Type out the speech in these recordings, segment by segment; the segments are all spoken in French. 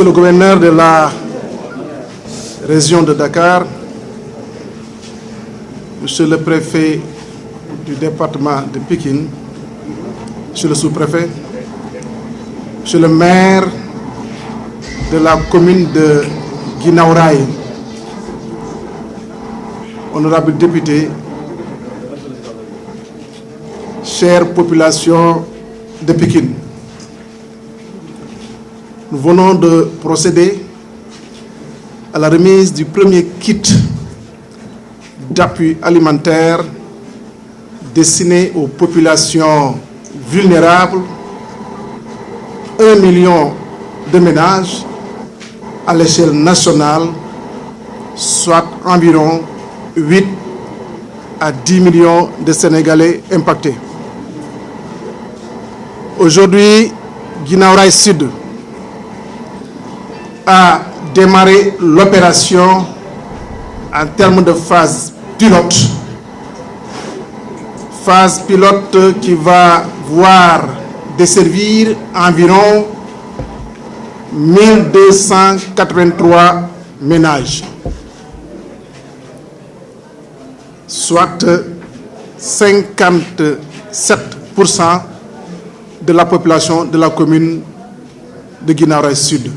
Le gouverneur de la région de Dakar, monsieur le préfet du département de Pikine, monsieur le sous-préfet, monsieur le maire de la commune de Guinaw Rail, honorable député, chère population de Pikine. Nous venons de procéder à la remise du premier kit d'appui alimentaire destiné aux populations vulnérables, 1 million de ménages à l'échelle nationale, soit environ 8 à 10 millions de Sénégalais impactés. Aujourd'hui, Guinaw Rail Sud a démarré l'opération en termes de phase pilote. Phase pilote qui va voir desservir environ 1283 ménages, soit 57% de la population de la commune de Guinaw Rail Sud.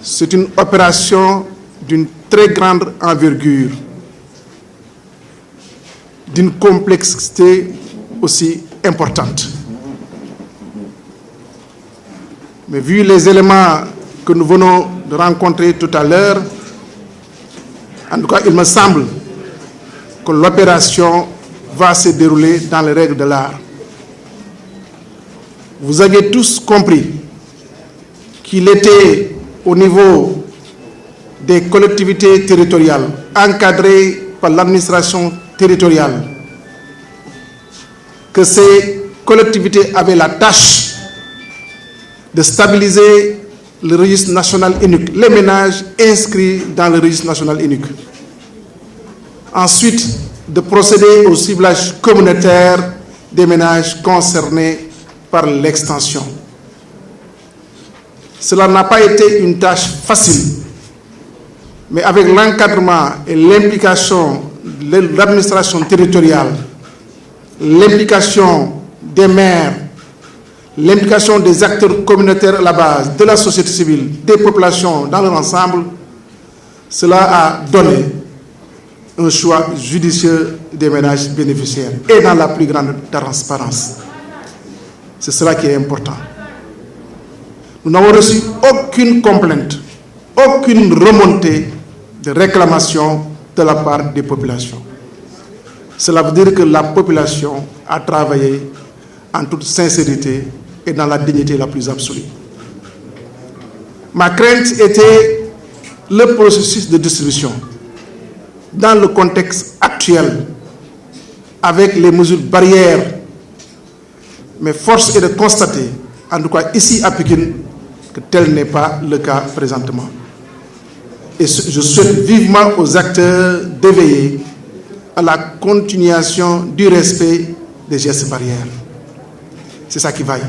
C'est une opération d'une très grande envergure, d'une complexité aussi importante. Mais vu les éléments que nous venons de rencontrer tout à l'heure, en tout cas, il me semble que l'opération va se dérouler dans les règles de l'art. Vous avez tous compris qu'il était au niveau des collectivités territoriales, encadrées par l'administration territoriale, que ces collectivités avaient la tâche de stabiliser le registre national unique, les ménages inscrits dans le registre national unique. Ensuite, de procéder au ciblage communautaire des ménages concernés par l'extension. Cela n'a pas été une tâche facile, mais avec l'encadrement et l'implication de l'administration territoriale, l'implication des maires, l'implication des acteurs communautaires à la base, de la société civile, des populations dans leur ensemble, cela a donné un choix judicieux des ménages bénéficiaires et dans la plus grande transparence. C'est cela qui est important. Nous n'avons reçu aucune complainte, aucune remontée de réclamation de la part des populations. Cela veut dire que la population a travaillé en toute sincérité et dans la dignité la plus absolue. Ma crainte était le processus de distribution. Dans le contexte actuel, avec les mesures barrières, mais force est de constater, en tout cas ici à Pikine, que tel n'est pas le cas présentement. Et je souhaite vivement aux acteurs d'éveiller à la continuation du respect des gestes barrières. C'est ça qui vaille.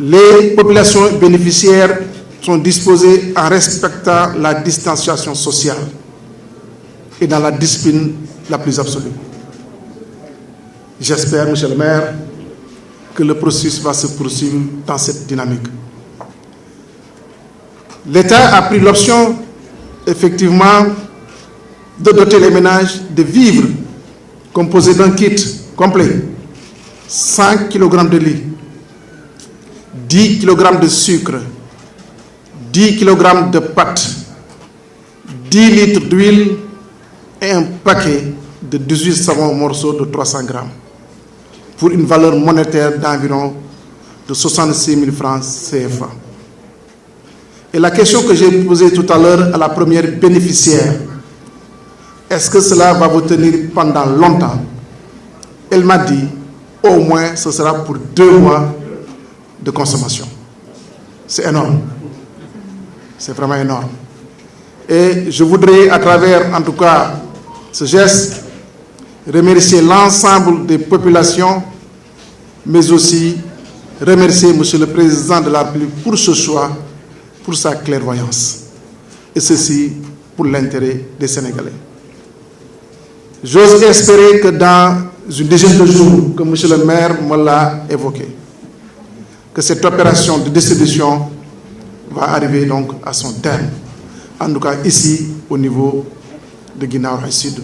Les populations bénéficiaires sont disposées en respectant la distanciation sociale et dans la discipline la plus absolue. J'espère, monsieur le maire, que le processus va se poursuivre dans cette dynamique. L'État a pris l'option, effectivement, de doter les ménages de vivres composés d'un kit complet, 100 kg de lait, 10 kg de sucre, 10 kg de pâtes, 10 litres d'huile et un paquet de 18 savons morceaux de 300 grammes pour une valeur monétaire d'environ de 66 000 francs CFA. Et la question que j'ai posée tout à l'heure à la première bénéficiaire, est-ce que cela va vous tenir pendant longtemps? Elle m'a dit, au moins ce sera pour 2 mois de consommation. C'est énorme. C'est vraiment énorme. Et je voudrais, à travers en tout cas ce geste, remercier l'ensemble des populations, mais aussi remercier Monsieur le Président de la République pour ce choix, pour sa clairvoyance. Et ceci pour l'intérêt des Sénégalais. J'ose espérer que dans une dizaine de jours, que Monsieur le maire me l'a évoqué, que cette opération de distribution va arriver donc à son terme, en tout cas ici au niveau de Guinaw Rail Sud.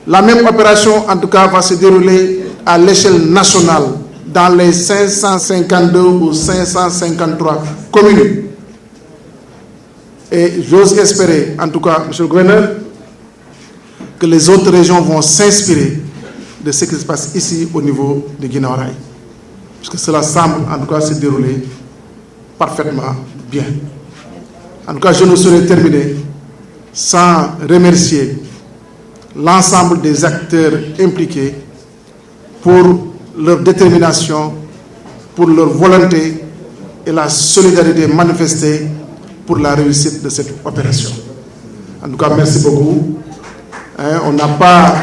La même opération en tout cas va se dérouler à l'échelle nationale dans les 552 ou 553 communes. Et j'ose espérer, en tout cas, Monsieur le Gouverneur, que les autres régions vont s'inspirer de ce qui se passe ici au niveau de Guinaw Rail, puisque cela semble en tout cas se dérouler parfaitement bien. En tout cas, je ne saurais terminer sans remercier l'ensemble des acteurs impliqués pour leur détermination, pour leur volonté et la solidarité manifestée pour la réussite de cette opération. En tout cas, merci beaucoup. On n'a pas,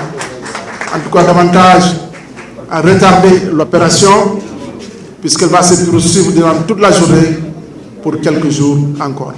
en tout cas, davantage à retarder l'opération, puisqu'elle va se poursuivre durant toute la journée pour quelques jours encore.